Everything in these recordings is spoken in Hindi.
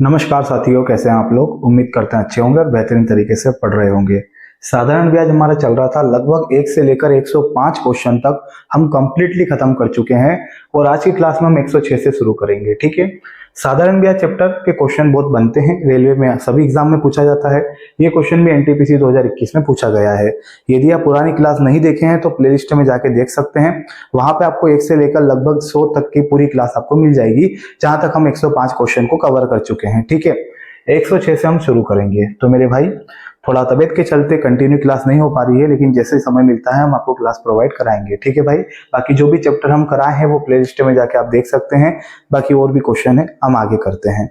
नमस्कार साथियों, कैसे हैं आप लोग। उम्मीद करते हैं अच्छे होंगे और बेहतरीन तरीके से पढ़ रहे होंगे। साधारण ब्याज हमारा चल रहा था, लगभग 1 से लेकर 105 क्वेश्चन तक हम कंप्लीटली खत्म कर चुके हैं और आज की क्लास में हम 106 से शुरू करेंगे। ठीक है। साधारण ब्याज चैप्टर के क्वेश्चन बहुत बनते हैं, रेलवे में सभी एग्जाम में पूछा जाता है। ये क्वेश्चन भी एनटीपीसी 2021 में पूछा गया है। यदि आप पुरानी क्लास नहीं देखे हैं तो प्लेलिस्ट में जाके देख सकते हैं। वहां पे आपको 1 से लेकर लगभग 100 तक की पूरी क्लास आपको मिल जाएगी, जहां तक हम 105 क्वेश्चन को कवर कर चुके हैं। ठीक है। 106 से हम शुरू करेंगे। तो मेरे भाई, थोड़ा तबीयत के चलते कंटिन्यू क्लास नहीं हो पा रही है, लेकिन जैसे समय मिलता है हम आपको क्लास प्रोवाइड कराएंगे। ठीक है भाई। बाकी जो भी चैप्टर हम कराए हैं वो प्लेलिस्ट में जाके आप देख सकते हैं। बाकी और भी क्वेश्चन है, हम आगे करते हैं।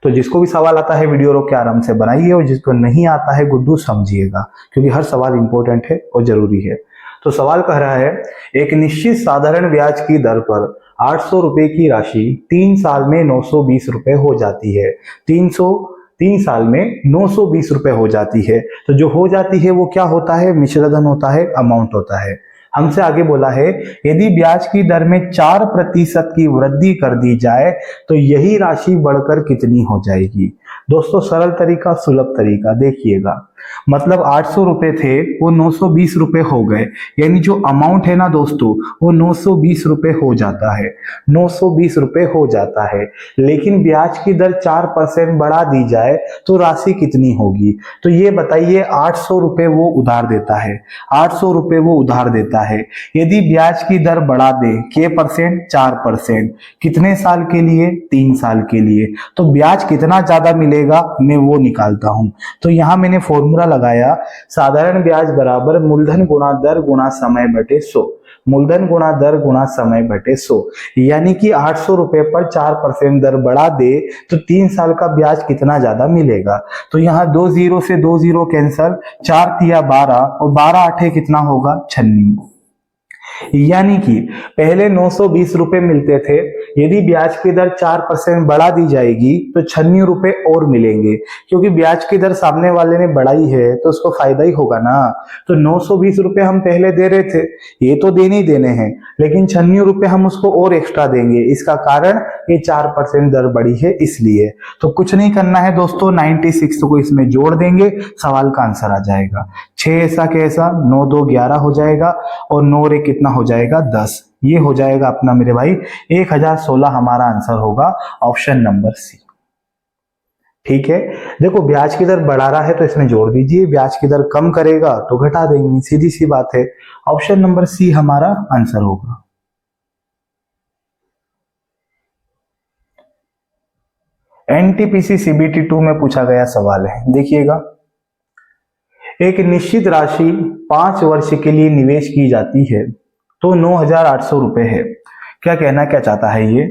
तो जिसको भी सवाल आता है वीडियो रोक के आराम से बनाइए, और जिसको नहीं आता है गुड्डू समझिएगा, क्योंकि हर सवाल इंपॉर्टेंट है और जरूरी है। तो सवाल कह रहा है, एक निश्चित साधारण ब्याज की दर पर 800 रुपए की राशि 3 साल में 920 रुपए हो जाती है। 3 साल में 920 रुपए हो जाती है। तो जो हो जाती है वो क्या होता है? मिश्रधन होता है, अमाउंट होता है। हमसे आगे बोला है, यदि ब्याज की दर में 4% की वृद्धि कर दी जाए तो यही राशि बढ़कर कितनी हो जाएगी। दोस्तों, सरल तरीका, सुलभ तरीका देखिएगा। मतलब 800 रुपए थे, वो 920 रुपए हो गए, यानी जो अमाउंट है ना दोस्तों, वो 920 रुपए हो जाता है। 920 रुपए हो जाता है, लेकिन ब्याज की दर 4% बढ़ा दी जाए तो राशि कितनी होगी। तो ये बताइए, 800 रुपए वो उधार देता है, 800 रुपए वो उधार देता है। यदि ब्याज की दर बढ़ा दे, के परसेंट? 4%। कितने साल के लिए? 3 साल के लिए। तो ब्याज कितना ज्यादा मिलेगा, मैं वो निकालता हूं। तो यहां मैंने फॉर्मूला लगाया, साधारण ब्याज बराबर मूलधन गुणा दर गुणा समय बटे 100। मूलधन गुणा दर गुणा समय बटे 100, यानी कि 800 रुपए पर 4% दर बढ़ा दे तो 3 साल का ब्याज कितना ज्यादा मिलेगा। तो यहाँ 2 0 से 2 0 कैंसल, 4 तिया 12 और 12 8 कितना होगा? 96। यानी कि पहले 920 रुपए मिलते थे, यदि ब्याज की दर 4% बढ़ा दी जाएगी तो 96 रुपए और मिलेंगे, क्योंकि ब्याज की दर सामने वाले ने बढ़ाई है तो उसको फायदा ही होगा ना। तो 920 रुपए हम पहले दे रहे थे, ये तो देने ही देने हैं, लेकिन 96 रुपए हम उसको और एक्स्ट्रा देंगे। इसका कारण ये 4% दर बढ़ी है, इसलिए। तो कुछ नहीं करना है दोस्तों, 96 को इसमें जोड़ देंगे, सवाल का आंसर आ जाएगा। 6 ऐसा कैसा, 9 2 11 हो जाएगा, और 9 रे कितना हो जाएगा? 10। ये हो जाएगा अपना मेरे भाई 1016 हमारा आंसर होगा, ऑप्शन नंबर सी। ठीक है। देखो, ब्याज की दर बढ़ा रहा है तो इसमें जोड़ दीजिए, ब्याज की दर कम करेगा तो घटा देंगे, सीधी सी बात है। ऑप्शन नंबर सी हमारा आंसर होगा। एनटीपीसी सीबीटी 2 में पूछा गया सवाल है, देखिएगा। एक निश्चित राशि 5 वर्ष के लिए निवेश की जाती है तो 9,800 रुपए है। क्या कहना क्या चाहता है ये?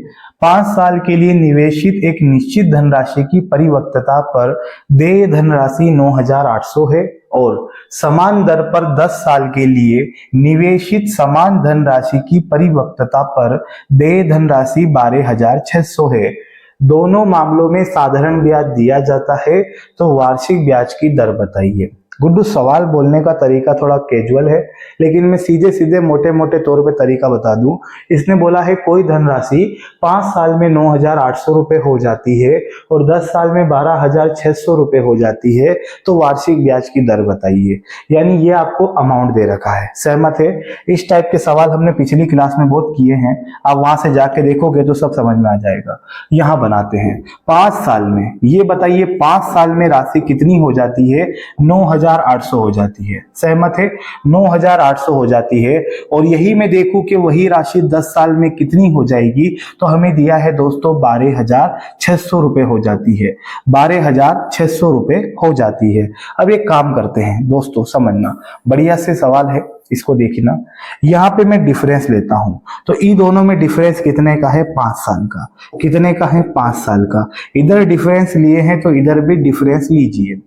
5 साल के लिए निवेशित एक निश्चित धनराशि की परिपक्वता पर देय धनराशि 9,800 है, और समान दर पर 10 साल के लिए निवेशित समान धनराशि की परिपक्वता पर देय धनराशि 12,600 है। दोनों मामलों में साधारण ब्याज दिया जाता है, तो वार्षिक ब्याज की दर बताइए। गुड्डू, सवाल बोलने का तरीका थोड़ा कैजुअल है, लेकिन मैं सीधे सीधे मोटे मोटे तौर पे तरीका बता दूं। इसने बोला है कोई धनराशि 5 साल में 9,800 रुपए हो जाती है और 10 साल में 12,600 रुपए हो जाती है, तो वार्षिक ब्याज की दर बताइए। यानी ये आपको अमाउंट दे रखा है। सहमत है? इस टाइप के सवाल हमने पिछली क्लास में बहुत किए हैं, आप वहां से जाके देखोगे तो सब समझ में आ जाएगा। यहां बनाते हैं 5 साल में, ये बताइए 5 साल में राशि कितनी हो जाती है? 9,800 हो जाती है। सहमत है? 9,800 हो जाती है, और यही मैं देखूं कि वही राशि 10 साल में कितनी हो जाएगी, तो हमें दिया है दोस्तों 12,600 रुपए हो जाती है। 12,600 रुपए हो जाती है। अब एक काम करते हैं दोस्तों, समझना, बढ़िया से सवाल है, इसको देखना। यहाँ पे मैं डिफरेंस लेता हूं, तो इन दोनों में डिफरेंस कितने का है? 5 साल का। कितने का है? 5 साल का। इधर डिफरेंस लिए हैं तो इधर भी डिफरेंस लीजिए।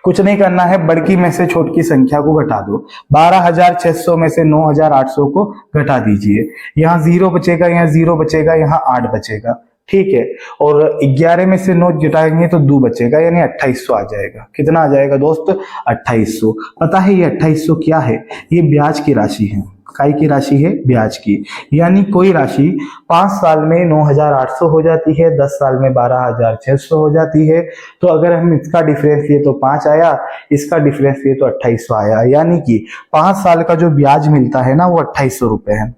कुछ नहीं करना है, बड़की में से छोटी संख्या को घटा दो। 12,600 में से 9,800 को घटा दीजिए। यहाँ 0 बचेगा, यहाँ 0 बचेगा, यहाँ 8 बचेगा। ठीक है। और 11 में से 9 घटाएंगे तो 2 बचेगा, यानी 2800 आ जाएगा। कितना आ जाएगा दोस्त? 2800। पता है ये 2800 क्या है? ये ब्याज की राशि है। काय की राशि है, ब्याज की। यानी कोई राशि 5 साल में 9,800 हो जाती है, 10 साल में 12,600 हो जाती है। तो अगर हम इसका डिफरेंस लिए तो 5 आया, इसका डिफरेंस लिए तो 2800 आया। यानी कि 5 साल का जो ब्याज मिलता है ना वो 2800 रुपए है।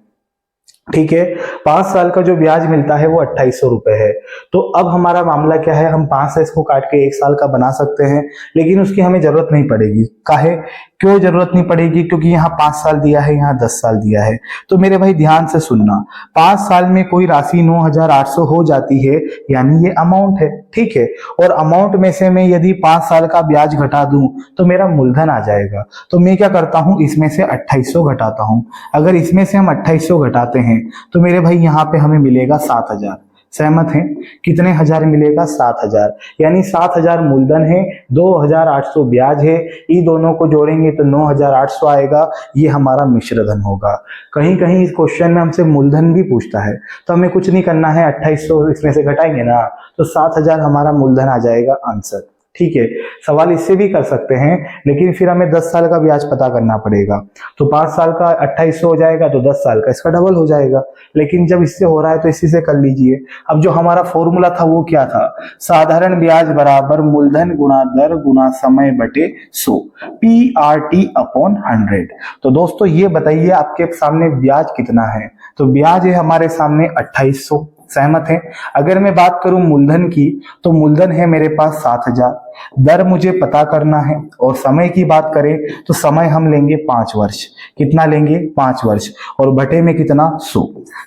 ठीक है, 5 साल का जो ब्याज मिलता है वो 2800 रुपए है। तो अब हमारा मामला क्या है, हम 5 से इसको काट के 1 साल का बना सकते हैं, लेकिन उसकी हमें जरूरत नहीं पड़ेगी। काहे, क्यों जरूरत नहीं पड़ेगी? क्योंकि यहाँ 5 साल दिया है, यहाँ 10 साल दिया है। तो मेरे भाई ध्यान से सुनना, 5 साल में कोई राशि 9,800 हो जाती है, यानी ये अमाउंट है। ठीक है, और अमाउंट में से मैं यदि 5 साल का ब्याज घटा दूं तो मेरा मूलधन आ जाएगा। तो मैं क्या करता हूं, इसमें से 2800 घटाता हूं। अगर इसमें से हम 2800 घटाते हैं तो मेरे भाई यहाँ पे हमें मिलेगा 7,000। सहमत हैं? कितने हजार मिलेगा? 7,000। यानी 7,000 मूलधन है, 2,800 ब्याज है। ये दोनों को जोड़ेंगे तो 9,800 आएगा। ये हमारा मिश्र धन होगा। कहीं कहीं इस क्वेश्चन में हमसे मूलधन भी पूछता है, तो हमें कुछ नहीं करना है, 2800 इसमें से घटाएंगे ना तो 7,000 हमारा मूलधन आ जाएगा आंसर। ठीक है, सवाल इससे भी कर सकते हैं, लेकिन फिर हमें 10 साल का ब्याज पता करना पड़ेगा। तो 5 साल का 2800 हो जाएगा तो 10 साल का इसका डबल हो जाएगा। लेकिन जब इससे हो रहा है तो इसी से कर लीजिए। अब जो हमारा फॉर्मूला था वो क्या था? साधारण ब्याज बराबर मूलधन गुणा दर गुणा समय बटे 100, PRT अपॉन 100। तो दोस्तों ये बताइए आपके सामने ब्याज कितना है? तो ब्याज है हमारे सामने 2800। सहमत है? अगर मैं बात करूं मूलधन की तो मूलधन है मेरे पास 7,000, दर मुझे पता करना है, और समय की बात करें तो समय हम लेंगे 5 वर्ष। कितना लेंगे? 5 वर्ष, और बटे में कितना? 100।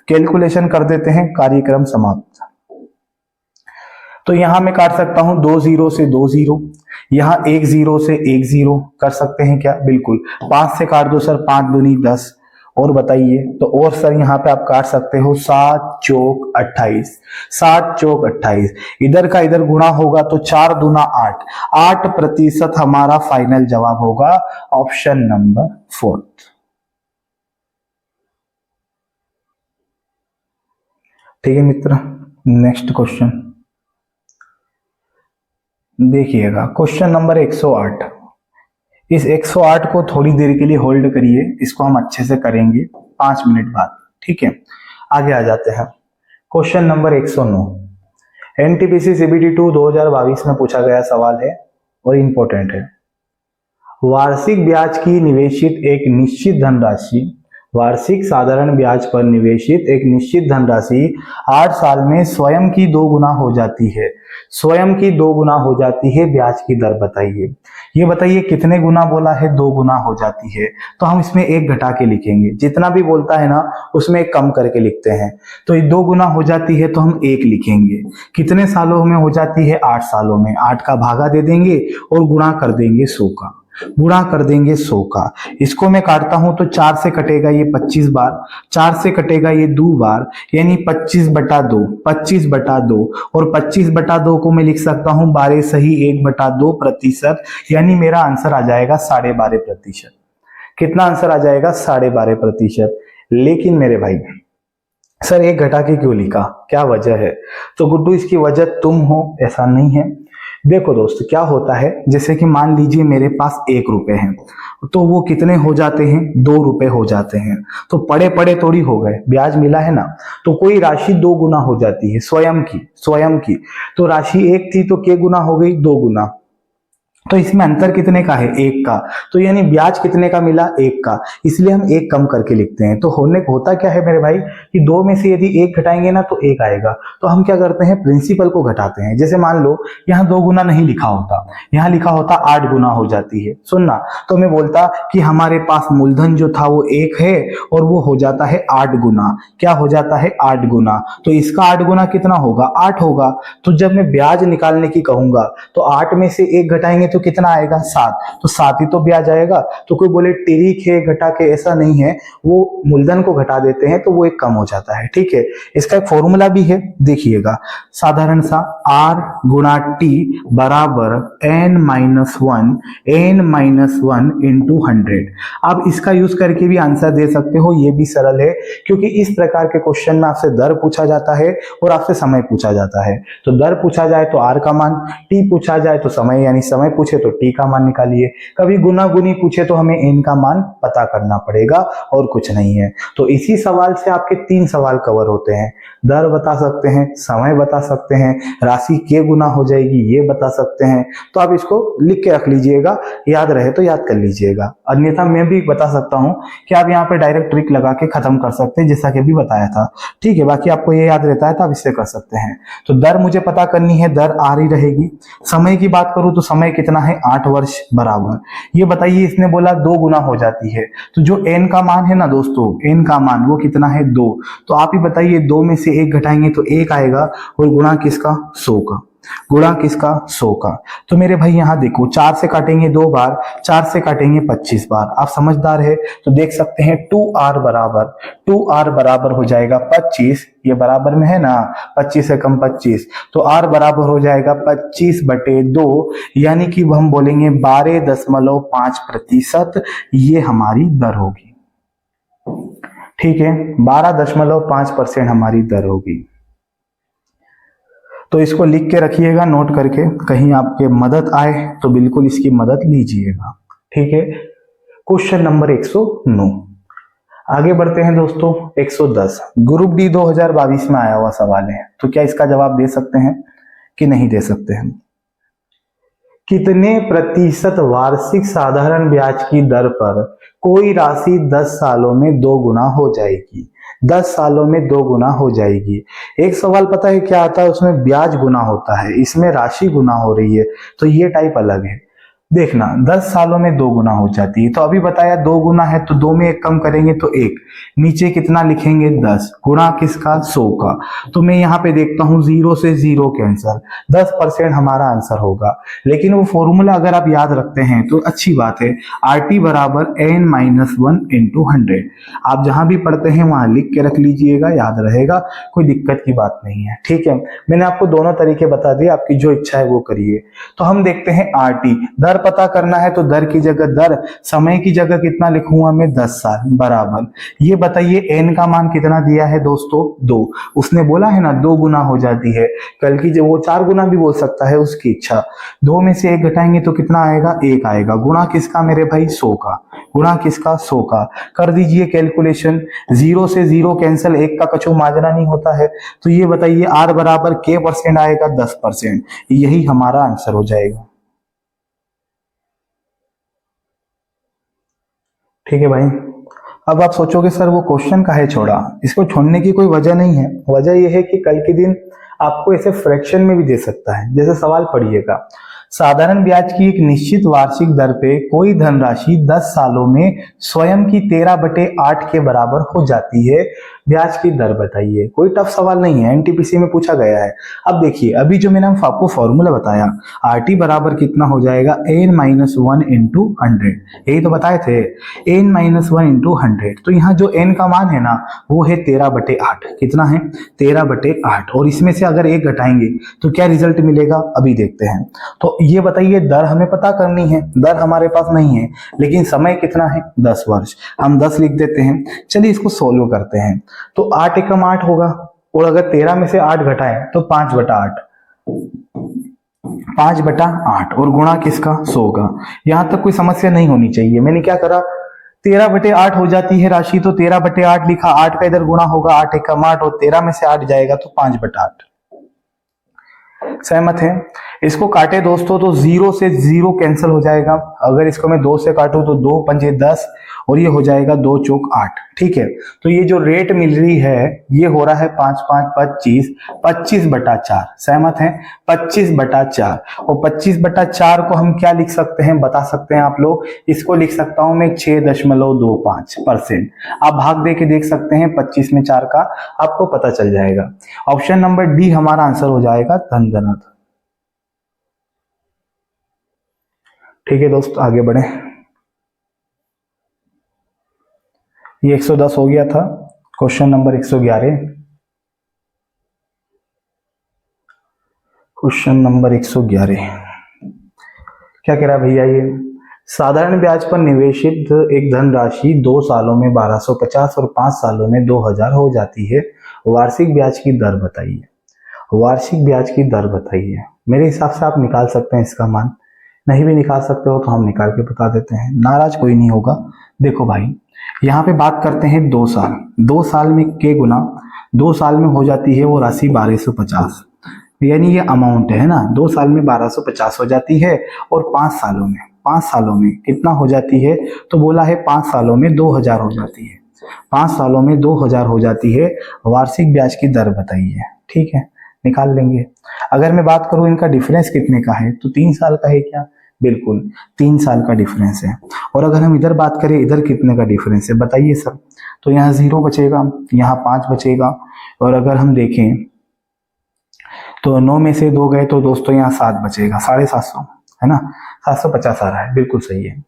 कैलकुलेशन कर देते हैं, कार्यक्रम समाप्त। तो यहां मैं काट सकता हूं 2 0 से 2 0, यहां 1 0 से 1 0 कर सकते हैं क्या? बिल्कुल। 5 से काट दो सर, 5 दूनी 10। और बताइए तो, और सर यहाँ पे आप काट सकते हो 7 चौक 28, 7 चौक 28। इधर का इधर गुणा होगा तो 4 दूना 8, 8% हमारा फाइनल जवाब होगा ऑप्शन नंबर 4। ठीक है मित्र, नेक्स्ट क्वेश्चन देखिएगा, क्वेश्चन नंबर 108। इस 108 को थोड़ी देर के लिए होल्ड करिए, इसको हम अच्छे से करेंगे 5 मिनट बाद। ठीक है, आगे आ जाते हैं। क्वेश्चन नंबर 109 एनटीपीसी सीबीटी 2 2022 में पूछा गया सवाल है और इंपॉर्टेंट है। वार्षिक ब्याज की निवेशित एक निश्चित धनराशि, वार्षिक साधारण ब्याज पर निवेशित एक निश्चित धनराशि 8 साल में स्वयं की 2 गुना हो जाती है। स्वयं की 2 गुना हो जाती है, ब्याज की दर बताइए। ये बताइए कितने गुना बोला है? 2 गुना हो जाती है। तो हम इसमें 1 घटा के लिखेंगे, जितना भी बोलता है ना उसमें 1 कम करके लिखते हैं। तो ये 2 गुना हो जाती है तो हम 1 लिखेंगे। कितने सालों में हो जाती है? 8 सालों में। 8 का भागा दे देंगे और गुणा कर देंगे 100 का, गुणा कर देंगे 100 का। इसको मैं काटता हूं तो 4 से कटेगा ये 25 बार, 4 से कटेगा ये 2 बार, यानी 25/2, 25/2। और 25/2 को मैं लिख सकता हूं 12 सही 1/2%, यानी मेरा आंसर आ जाएगा 12.5%। कितना आंसर आ जाएगा? 12.5%। लेकिन मेरे भाई सर 1 घटा के क्यों लिखा, क्या वजह है? तो गुड्डू इसकी वजह तुम हो, ऐसा नहीं है। देखो दोस्त क्या होता है, जैसे कि मान लीजिए मेरे पास 1 रुपए हैं, तो वो कितने हो जाते हैं? 2 रुपए हो जाते हैं। तो पड़े पड़े थोड़ी हो गए, ब्याज मिला है ना। तो कोई राशि 2 गुना हो जाती है स्वयं की, स्वयं की। तो राशि 1 थी तो क्या गुना हो गई? 2 गुना। तो इसमें अंतर कितने का है? 1 का। तो यानी ब्याज कितने का मिला? 1 का। इसलिए हम 1 कम करके लिखते हैं। तो होता क्या है मेरे भाई कि 2 में से यदि 1 घटाएंगे ना तो 1 आएगा। तो हम क्या करते हैं? प्रिंसिपल को घटाते हैं। जैसे मान लो यहाँ 2 गुना नहीं लिखा होता, यहाँ लिखा होता 8 गुना हो जाती है। सुनना, तो मैं बोलता कि हमारे पास मूलधन जो था वो 1 है और वो हो जाता है 8 गुना। क्या हो जाता है? 8 गुना। तो इसका 8 गुना कितना होगा? 8 होगा। तो जब मैं ब्याज निकालने की कहूंगा तो 8 में से 1 घटाएंगे तो कितना आएगा? 7। तो 7 ही तो ब्याज आएगा। तो कोई बोले टिरिक है घटा के, ऐसा नहीं है, वो मूलधन को घटा देते हैं तो वो 1 कम हो जाता है। ठीक है, इसका एक फॉर्मूला भी है, देखिएगा साधारण सा, R गुणा T बराबर n-1 इंटू 100। आप इसका यूज करके भी आंसर दे सकते हो, ये भी सरल है, क्योंकि इस प्रकार के क्वेश्चन में आपसे दर पूछा जाता है और आपसे समय पूछा जाता है। तो दर पूछा जाए तो R का मान, T पूछा जाए तो समय यानी समय पूछा पूछे तो टी का मान निकालिए, कभी गुना गुनी पूछे तो हमें एन का मान पता करना पड़ेगा और कुछ नहीं है। तो इसी सवाल से आपके 3 सवाल कवर होते हैं, दर बता सकते हैं, समय बता सकते हैं, राशि के गुना हो जाएगी ये बता सकते हैं। तो आप इसको लिख के रख लीजिएगा, याद रहे तो याद कर लीजिएगा। अन्यथा मैं भी बता सकता हूं कि आप यहाँ पे डायरेक्ट ट्रिक लगा के खत्म कर सकते हैं, जैसा कि अभी बताया था। ठीक है, बाकी आपको ये याद रहता है तो आप इससे कर सकते हैं। तो दर मुझे पता करनी है, दर आ रही रहेगी। समय की बात करूं तो समय कितना है, 8 वर्ष बराबर। ये बताइए, इसने बोला 2 गुना हो जाती है, तो जो एन का मान है ना दोस्तों, एन का मान वो कितना है, 2। तो आप ही बताइए, 2 में से 1 घटाएंगे तो 1 आएगा, और गुणा किसका, 100 का, गुणा किसका, 100 का। तो मेरे भाई यहां देखो, 4 से काटेंगे 2 बार, 4 से काटेंगे 25 बार। आप समझदार है तो देख सकते हैं 2r बराबर हो जाएगा 25, ये बराबर में है ना, 25 से कम 25, तो r बराबर हो जाएगा 25/2, यानी कि हम बोलेंगे 12.5%, ये हमारी दर होगी। ठीक है, 12.5% हमारी दर होगी। तो इसको लिख के रखिएगा नोट करके, कहीं आपके मदद आए तो बिल्कुल इसकी मदद लीजिएगा। ठीक है, क्वेश्चन नंबर 109। आगे बढ़ते हैं दोस्तों, 110 ग्रुप डी 2022 में आया हुआ सवाल है, तो क्या इसका जवाब दे सकते हैं कि नहीं दे सकते हैं? कितने प्रतिशत वार्षिक साधारण ब्याज की दर पर कोई राशि 10 सालों में 2 गुना हो जाएगी? 10 सालों में 2 गुना हो जाएगी। एक सवाल पता है क्या आता है, उसमें ब्याज गुना होता है, इसमें राशि गुना हो रही है, तो ये टाइप अलग है। देखना, 10 सालों में 2 गुना हो जाती है, तो अभी बताया 2 गुना है, तो 2 में 1 कम करेंगे तो 1, नीचे कितना लिखेंगे, 10, गुणा किसका, 100 का। तो मैं यहाँ पे देखता हूँ 0 से 0 कैंसल, 10% हमारा आंसर होगा। लेकिन वो फॉर्मूला अगर आप याद रखते हैं तो अच्छी बात है, RT बराबर n-1 इंटू 100। आप जहां भी पढ़ते हैं वहां लिख के रख लीजिएगा, याद रहेगा, कोई दिक्कत की बात नहीं है। ठीक है, मैंने आपको दोनों तरीके बता दिए, आपकी जो इच्छा है वो करिए। तो हम देखते हैं RT, दर पता करना है तो दर की जगह दर, समय की जगह कितना लिखूंगा मैं, 10 साल बराबर। ये बताइए n का मान कितना दिया है दोस्तों, 2। उसने बोला है ना 2 गुना हो जाती है, कल की जो वो 4 गुना भी बोल सकता है, उसकी इच्छा। 2 में से 1 घटाएंगे तो कितना आएगा, 1 आएगा, गुणा किसका मेरे भाई, 100 का, गुणा किसका, 100 का। कर दीजिए कैलकुलेशन, 0 से 0 कैंसिल, 1 का कछु माजरा नहीं होता है। तो ये बताइए R बराबर k% आएगा, 10%, यही हमारा आंसर हो जाएगा। ठीक है भाई, अब आप सोचोगे सर वो क्वेश्चन काहे छोड़ा? इसको छोड़ने की कोई वजह नहीं है, वजह यह है कि कल के दिन आपको ऐसे फ्रैक्शन में भी दे सकता है। जैसे सवाल पढ़िएगा, साधारण ब्याज की एक निश्चित वार्षिक दर पे कोई धनराशि 10 सालों में स्वयं की 13/8 के बराबर हो जाती है, ब्याज की दर बताइए। कोई टफ सवाल नहीं है, एनटीपीसी में पूछा गया है। अब देखिए, अभी जो मैंने आपको फॉर्मूला बताया, RT बराबर कितना हो जाएगा, n-1 इंटू 100, यही तो बताए थे, n-1 इंटू 100। तो यहाँ जो n का मान है ना, वो है 13/8, कितना है, 13/8, और इसमें से अगर 1 घटाएंगे तो क्या रिजल्ट मिलेगा, अभी देखते हैं। तो ये बताइए, दर हमें पता करनी है, दर हमारे पास नहीं है, लेकिन समय कितना है, 10 वर्ष, हम 10 लिख देते हैं। चलिए इसको सोल्व करते हैं। तो 8 एकम 8 होगा, और अगर 13 में से 8 घटाएं तो 5/8, 5/8, और गुणा किसका, 100 का। यहां तक कोई समस्या नहीं होनी चाहिए। मैंने क्या करा, 13/8 हो जाती है राशि, तो 13/8 लिखा, 8 का इधर गुणा होगा, 8 एकम 8, और 13 में से 8 जाएगा तो 5/8। सहमत है? इसको काटे दोस्तों तो 0 से 0 कैंसिल हो जाएगा। अगर इसको मैं 2 से काटूं तो 2 पंजे 10, और ये हो जाएगा 2 चौक 8। ठीक है, तो ये जो रेट मिल रही है ये हो रहा है 5 5 25, 25/4। सहमत है? 25/4, और 25/4 को हम क्या लिख सकते हैं, बता सकते हैं आप लोग? इसको लिख सकता हूं मैं 6.25%। आप भाग दे के देख सकते हैं 25 में 4 का, आपको पता चल जाएगा। ऑप्शन नंबर डी हमारा आंसर हो जाएगा, धनगणत। ठीक है दोस्त, आगे बढ़े। ये 110 हो गया था। क्वेश्चन नंबर 111, क्वेश्चन नंबर 111 क्या कह रहा है भैया, ये साधारण ब्याज पर निवेशित एक धनराशि 2 सालों में 1250 और 5 सालों में 2000 हो जाती है, वार्षिक ब्याज की दर बताइए। वार्षिक ब्याज की दर बताइए। मेरे हिसाब से आप निकाल सकते हैं इसका मान, नहीं भी निकाल सकते हो तो हम निकाल के बता देते हैं, नाराज कोई नहीं होगा। देखो भाई, यहाँ पे बात करते हैं 2 साल। 2 साल में के गुना 2 साल में हो जाती है वो राशि 1250, यानी ये अमाउंट है ना, 2 साल में 1250 हो जाती है। और 5 सालों में कितना हो जाती है, तो बोला है 5 सालों में 2000 हो जाती है। 5 सालों में 2000 हो जाती है। वार्षिक ब्याज की दर बताइए। ठीक है, निकाल लेंगे। अगर मैं बात करूं इनका डिफरेंस कितने का है, तो 3 साल का है क्या, बिल्कुल 3 साल का डिफरेंस है। और अगर हम इधर बात करें, इधर कितने का डिफरेंस है बताइए सर, तो यहाँ 0 बचेगा, यहाँ 5 बचेगा। और अगर हम देखें तो 9 में से 2 गए तो दोस्तों यहाँ 7 बचेगा, 750 है ना, 750 आ रहा है, बिल्कुल सही है।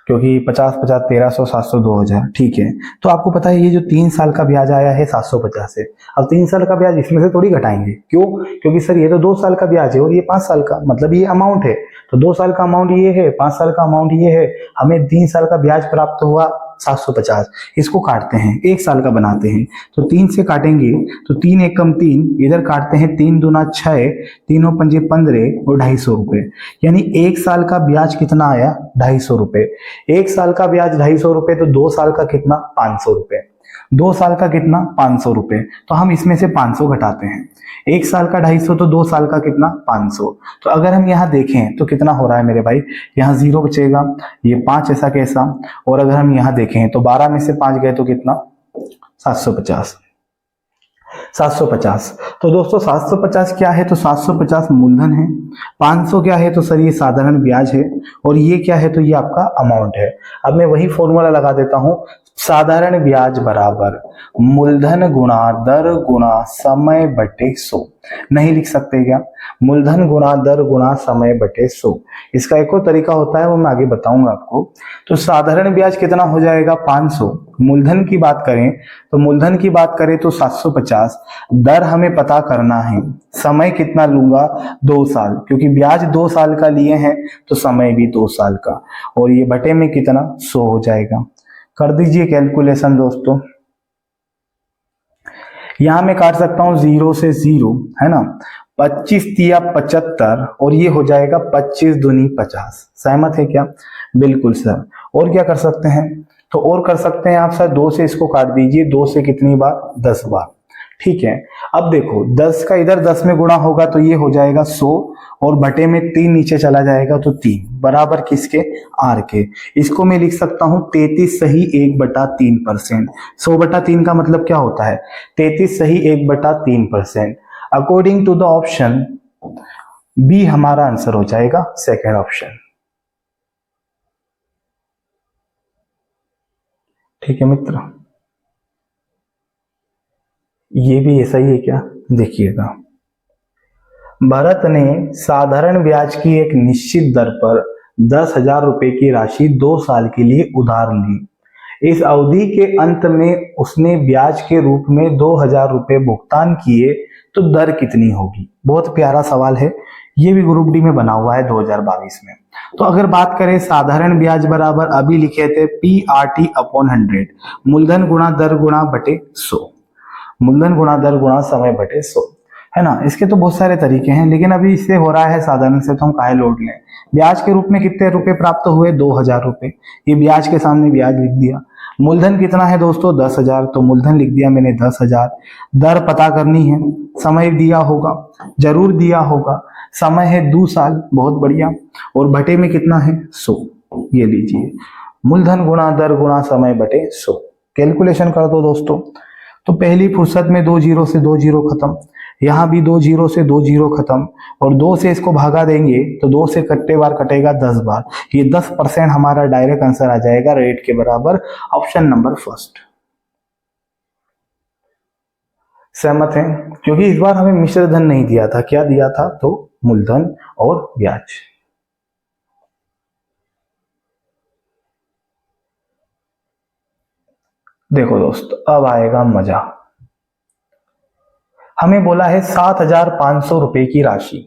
क्योंकि 50 50 1300 700 2000, ठीक है। तो आपको पता है ये जो 3 साल का ब्याज आया है 750 है। अब 3 साल का ब्याज इसमें से थोड़ी घटाएंगे, क्यों, क्योंकि सर ये तो 2 साल का ब्याज है और ये 5 साल का, मतलब ये अमाउंट है। तो 2 साल का अमाउंट ये है, 5 साल का अमाउंट ये है, हमें 3 साल का ब्याज प्राप्त हुआ 750। इसको काटते हैं, 1 साल का बनाते हैं, तो 3 से काटेंगे तो 3 एकम 3, इधर काटते हैं 3 दूना 6, 3 पंजे 15 और 250 रुपए। यानी 1 साल का ब्याज कितना आया, 250 रुपए। 1 साल का ब्याज 250 रुपए, तो 2 साल का कितना, 500 रुपए। 2 साल का कितना, 500 रुपए। तो हम इसमें से 500 घटाते हैं। 1 साल का 250, तो 2 साल का कितना, 500। तो अगर हम यहाँ देखें तो कितना हो रहा है मेरे भाई, यहाँ 0 बचेगा, ये 5 ऐसा कैसा। और अगर हम यहाँ देखें तो 12 में से 5 गए तो कितना, 750। 750। तो दोस्तों 750 क्या है, तो 750 मूलधन है। 500 क्या है, तो सर ये साधारण ब्याज है। और ये क्या है, तो ये आपका अमाउंट है। अब मैं वही फॉर्मूला लगा देता हूं, साधारण ब्याज बराबर मूलधन गुणा दर गुणा समय बटे 100। नहीं लिख सकते क्या, मूलधन गुणा दर गुणा समय बटे 100। इसका एक और तरीका होता है, वो मैं आगे बताऊंगा आपको। तो साधारण ब्याज कितना हो जाएगा, 500। मूलधन की बात करें तो मूलधन की बात करें तो 750। दर हमें पता करना है, समय कितना लूंगा, 2 साल, क्योंकि ब्याज 2 साल का लिए हैं तो समय भी 2 साल का। और ये बटे में कितना, 100 हो जाएगा। कर दीजिए कैलकुलेशन दोस्तों। यहां मैं काट सकता हूं 0 से 0, है ना, 25 तिया 75, और ये हो जाएगा 25 दूनी 50। सहमत है क्या, बिल्कुल सर। और क्या कर सकते हैं, तो और कर सकते हैं आप सर, 2 से इसको काट दीजिए। 2 से कितनी बार, 10 बार। ठीक है, अब देखो 10 का इधर 10 में गुणा होगा तो ये हो जाएगा 100, और बटे में 3 नीचे चला जाएगा तो 3 बराबर किसके, आर के। इसको मैं लिख सकता हूं 33 सही 1/3%। 100/3 का मतलब क्या होता है, 33 सही 1/3%। According to the option B हमारा आंसर हो जाएगा सेकेंड ऑप्शन। ठीक है मित्र, ये भी ऐसा ही है क्या, देखिएगा। भरत ने साधारण ब्याज की एक निश्चित दर पर 10,000 रुपए की राशि 2 साल के लिए उधार ली। इस अवधि के अंत में उसने ब्याज के रूप में 2,000 रुपए भुगतान किए तो दर कितनी होगी। बहुत प्यारा सवाल है, ये भी ग्रुप डी में बना हुआ है 2022 में। तो अगर बात करें साधारण ब्याज बराबर अभी लिखे थे PRT अपॉन 100, मूलधन गुणा दर गुणा बटे 100, मूलधन गुणा दर गुणा समय बटे 100, है ना। इसके तो बहुत सारे तरीके हैं, लेकिन अभी इससे हो रहा है साधारण से, तो हम काहे लोड लें। ब्याज के रूप में कितने रुपए प्राप्त हुए, 2,000 रुपए। ये ब्याज के सामने ब्याज लिख दिया। मूलधन कितना है दोस्तों, 10,000, तो मूलधन लिख दिया मैंने 10,000। दर पता करनी है, समय दिया होगा, जरूर दिया होगा, समय है 2 साल, बहुत बढ़िया। और बटे में कितना है, 100। ये लीजिए, मूलधन गुणा दर गुणा समय बटे 100। कैलकुलेशन कर दो दोस्तों। तो पहली फुर्सत में 2 जीरो से 2 जीरो खत्म, यहाँ भी 2 जीरो से 2 जीरो खत्म, और 2 से इसको भागा देंगे तो 2 से कट्टे बार कटेगा 10 बार। ये 10% हमारा डायरेक्ट आंसर आ जाएगा रेट के बराबर, ऑप्शन नंबर फर्स्ट। सहमत हैं, क्योंकि इस बार हमें मिश्र धन नहीं दिया था, क्या दिया था, तो मूलधन और ब्याज। देखो दोस्त, अब आएगा मजा। हमें बोला है 7,500 रुपए की राशि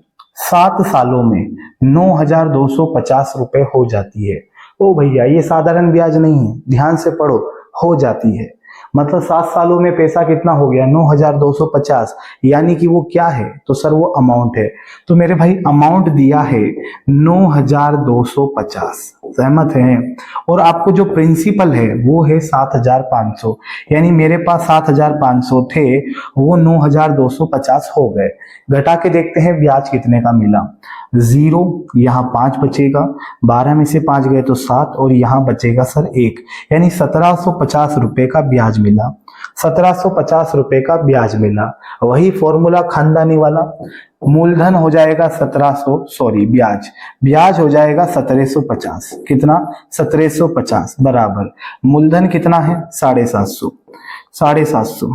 7 सालों में 9,250 रुपए हो जाती है। ओ भैया, ये साधारण ब्याज नहीं है, ध्यान से पढ़ो, हो जाती है। मतलब 7 सालों में पैसा कितना हो गया 9,250, यानी कि वो क्या है, तो सर वो अमाउंट है। तो मेरे भाई अमाउंट दिया है 9,250, सहमत हैं। और आपको जो प्रिंसिपल है वो है 7,500, यानी मेरे पास 7,500 थे, वो 9,250 हो गए। घटा के देखते हैं ब्याज कितने का मिला। 0, यहाँ 5 बचेगा, 12 में से 5 गए तो 7, और यहाँ बचेगा सर 1, यानी 1750 रुपए का ब्याज मिला। 1750 रुपए का ब्याज मिला। वही फॉर्मूला खानदानी वाला, मूलधन हो जाएगा 1700, सॉरी ब्याज, ब्याज हो जाएगा 1750। कितना? 1750 बराबर मूलधन कितना है 750, 750,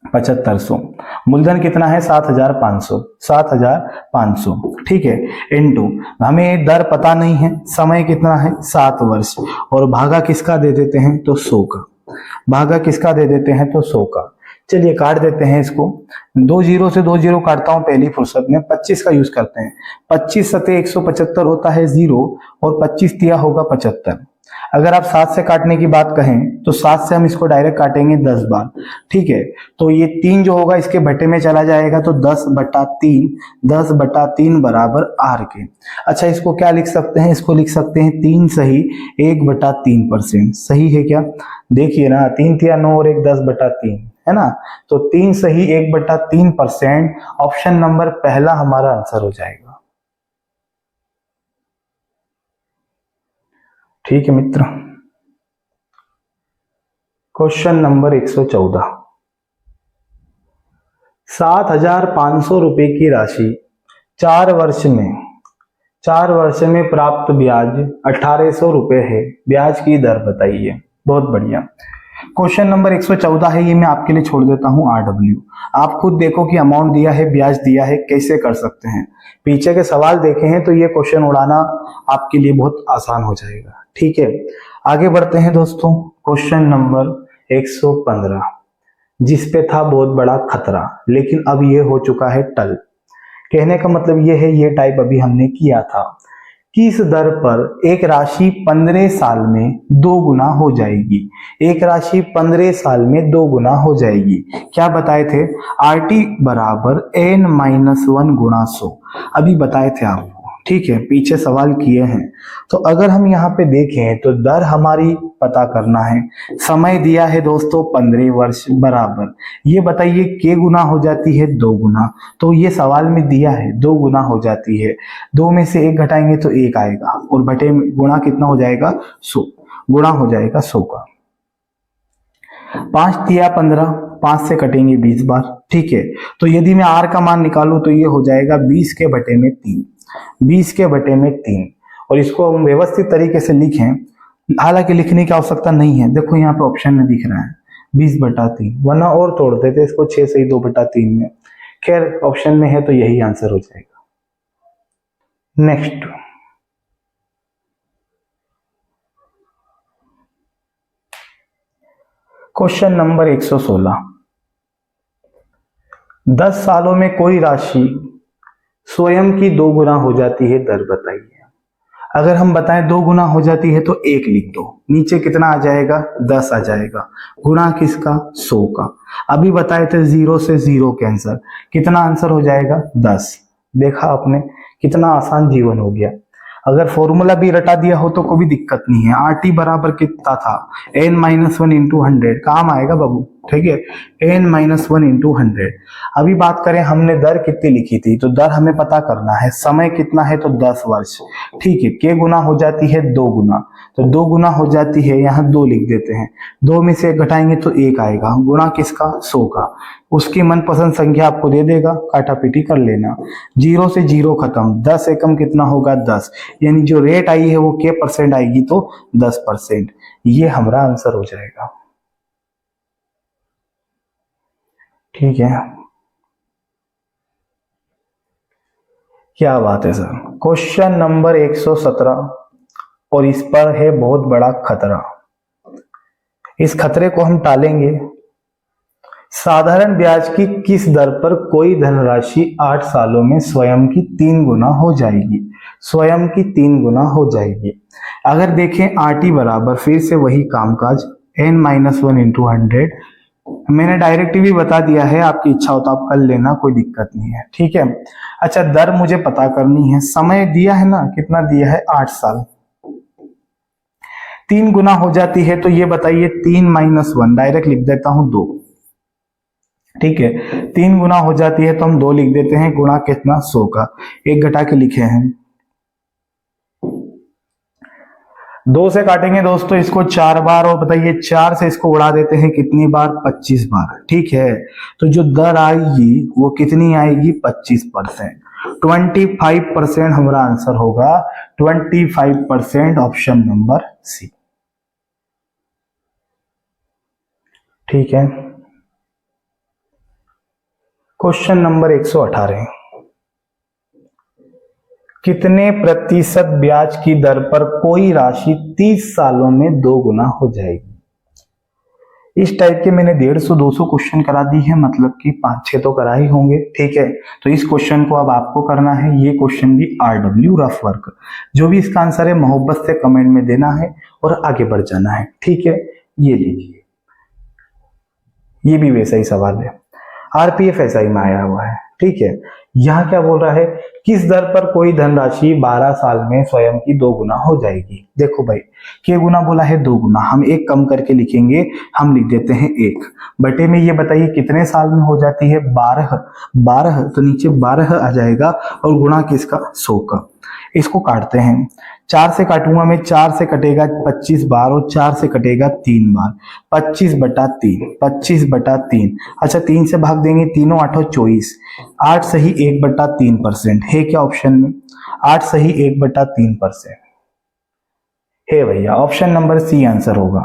7500, मूलधन कितना है 7,500, 7,500, ठीक है। इनटू, हमें दर पता नहीं है, समय कितना है 7 वर्ष, और भागा किसका दे देते हैं तो 100 का, भागा किसका दे देते हैं तो 100 का। चलिए काट देते हैं इसको, 2 जीरो से 2 जीरो काटता हूं पहली फुर्सत में, 25 का यूज करते हैं। 25 सते 175 होता है 0, और 25 दिया होगा 75। अगर आप 7 से काटने की बात कहें तो 7 से हम इसको डायरेक्ट काटेंगे 10 बार, ठीक है। तो ये 3 जो होगा इसके बटे में चला जाएगा, तो 10/3, 10/3 बराबर आर के। अच्छा, इसको क्या लिख सकते हैं, इसको लिख सकते हैं 3 सही 1/3%, सही है क्या? देखिए ना, 3 तिया 9 और 1 10/3 है ना, तो 3 सही 1/3%, ऑप्शन नंबर पहला हमारा आंसर हो जाएगा। ठीक है मित्र, क्वेश्चन नंबर 114, 7,500 रुपए की राशि 4 वर्ष में प्राप्त ब्याज 1,800 रुपए है, ब्याज की दर बताइए। बहुत बढ़िया, क्वेश्चन नंबर 114 है, ये मैं आपके लिए छोड़ देता हूं RW। आप खुद देखो कि अमाउंट दिया है, ब्याज दिया है, कैसे कर सकते हैं। पीछे के सवाल देखे हैं तो ये क्वेश्चन उड़ाना आपके लिए बहुत आसान हो जाएगा। ठीक है, आगे बढ़ते हैं दोस्तों। क्वेश्चन नंबर 115, जिसपे था बहुत बड़ा खतरा, लेकिन अब ये हो चुका है टल। कहने का मतलब ये है, ये टाइप अभी हमने किया था। किस दर पर एक राशि 15 साल में 2 गुना हो जाएगी? एक राशि 15 साल में 2 गुना हो जाएगी। क्या बताए थे? RT बराबर n-1 गुणा 100, अभी बताए थे आपको। ठीक है, पीछे सवाल किए हैं। तो अगर हम यहाँ पे देखें तो दर हमारी पता करना है, समय दिया है दोस्तों 15 वर्ष, बराबर ये बताइए के गुना हो जाती है 2 गुना, तो ये सवाल में दिया है 2 गुना हो जाती है। 2 में से 1 घटाएंगे तो 1 आएगा, और बटे में गुणा कितना हो जाएगा 100, गुणा हो जाएगा 100 का। 5 तिया 15, 5 से कटेंगे 20 बार। ठीक है, तो यदि मैं R का मान निकालूं तो ये हो जाएगा 20 के बटे में 3, 20 के बटे में 3। और इसको हम व्यवस्थित तरीके से लिखें, हालांकि लिखने की आवश्यकता नहीं है, देखो यहाँ पे ऑप्शन में दिख रहा है 20/3, वरना और तोड़ देते इसको 6 सही 2/3 में। खैर ऑप्शन में है तो यही आंसर हो जाएगा। नेक्स्ट, क्वेश्चन नंबर 116, 10 सालों में कोई राशि स्वयं की 2 गुना हो जाती है, दर बताइए। अगर हम बताएं 2 गुना हो जाती है तो 1 लिख दो, नीचे कितना आ जाएगा 10 आ जाएगा, गुणा किसका 100 का। अभी बताए थे 0 से 0 कैंसर, कितना आंसर हो जाएगा 10। देखा आपने कितना आसान जीवन हो गया। अगर फॉर्मूला भी रटा दिया हो तो कोई दिक्कत नहीं है। RT बराबर कितना था n-1 इंटू 100, काम आएगा बाबू। ठीक है, n-1 इंटू 100। अभी बात करें हमने दर कितनी लिखी थी, तो दर हमें पता करना है, समय कितना है तो 10 वर्ष। ठीक है, के गुना हो जाती है 2 गुना, तो 2 गुना हो जाती है, यहाँ 2 लिख देते हैं, 2 में से 1 घटाएंगे तो 1 आएगा, गुणा किसका 100 का। उसकी मनपसंद संख्या आपको दे देगा, काटा पीटी कर लेना। 0 से 0 खत्म, 10 एकम कितना होगा 10, यानी जो रेट आई है वो के परसेंट आएगी तो 10%। ये हमारा आंसर हो जाएगा। ठीक है, क्या बात है सर। क्वेश्चन नंबर 117, और इस पर है बहुत बड़ा खतरा, इस खतरे को हम टालेंगे। साधारण ब्याज की किस दर पर कोई धनराशि 8 सालों में स्वयं की 3 गुना हो जाएगी? स्वयं की 3 गुना हो जाएगी। अगर देखें RT बराबर, फिर से वही कामकाज n माइनस वन इंटू 100। मैंने डायरेक्ट भी बता दिया है, आपकी इच्छा हो तो आप कर लेना, कोई दिक्कत नहीं है, ठीक है। अच्छा, दर मुझे पता करनी है, समय दिया है ना, कितना दिया है, 8 साल। 3 गुना हो जाती है तो ये बताइए 3 माइनस वन, डायरेक्ट लिख देता हूं 2, ठीक है। 3 गुना हो जाती है तो हम 2 लिख देते हैं, गुणा कितना, 100 का, एक घटा के लिखे हैं। 2 से काटेंगे दोस्तों इसको 4 बार, और बताइए 4 से इसको उड़ा देते हैं कितनी बार, 25 बार, ठीक है। तो जो दर आएगी वो कितनी आएगी, 25%। 25% हमारा आंसर होगा, 25%, ऑप्शन नंबर सी, ठीक है। क्वेश्चन नंबर 118, कितने प्रतिशत ब्याज की दर पर कोई राशि 30 सालों में 2 गुना हो जाएगी। इस टाइप के मैंने 150-200 क्वेश्चन करा दी है, मतलब कि 5-6 तो करा ही होंगे, ठीक है। तो इस क्वेश्चन को अब आपको करना है, ये क्वेश्चन भी RW रफ वर्क, जो भी इसका आंसर है मोहब्बत से कमेंट में देना है और आगे बढ़ जाना है, ठीक है। ये लीजिए, ये भी वैसा ही सवाल है, RPF ऐसा ही में आया हुआ है, ठीक है। यहाँ क्या बोल रहा है, किस दर पर कोई धनराशि 12 साल में स्वयं की 2 गुना हो जाएगी। देखो भाई, क्या गुना बोला है, 2 गुना, हम एक कम करके लिखेंगे, हम लिख देते हैं 1 बटे में, ये बताइए कितने साल में हो जाती है, 12 तो नीचे 12 आ जाएगा, और गुणा किसका, 100 का। इसको काटते हैं, 4 से काटूंगा मैं, 4 से कटेगा 25 बार, और 4 से कटेगा 3 बार, 25/3, 25/3। अच्छा, 3 से भाग देंगे, तीनों 8 24, 8 सही 1/3% है क्या ऑप्शन में, 8 सही 1/3% है भैया, ऑप्शन नंबर सी आंसर होगा।